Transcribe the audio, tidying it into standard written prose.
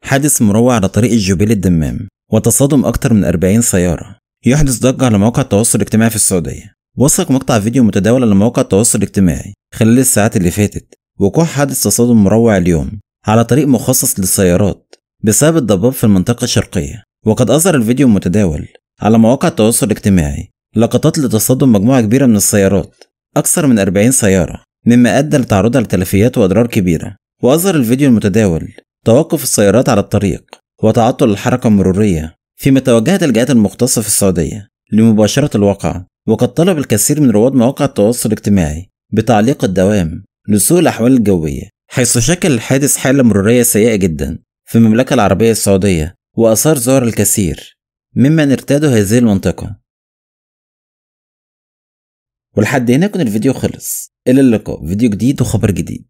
حادث مروع على طريق الجبيل الدمام وتصادم أكثر من 40 سيارة يحدث ضجة على مواقع التواصل الاجتماعي في السعودية. وثق مقطع فيديو متداول على مواقع التواصل الاجتماعي خلال الساعات اللي فاتت وقوع حادث تصادم مروع اليوم على طريق مخصص للسيارات بسبب الضباب في المنطقة الشرقية. وقد أظهر الفيديو المتداول على مواقع التواصل الاجتماعي لقطات لتصادم مجموعة كبيرة من السيارات أكثر من 40 سيارة، مما أدى لتعرضها لتلفيات وأضرار كبيرة. وأظهر الفيديو المتداول توقف السيارات على الطريق وتعطل الحركة المرورية، فيما توجهت الجهات المختصة في السعودية لمباشرة الواقعة. وقد طلب الكثير من رواد مواقع التواصل الاجتماعي بتعليق الدوام لسوء الأحوال الجوية، حيث شكل الحادث حالة مرورية سيئة جدا في المملكة العربية السعودية وأثار ذعر الكثير ممن ارتادوا هذه المنطقة. ولحد هنا يكون الفيديو خلص. إلى اللقاء، فيديو جديد وخبر جديد.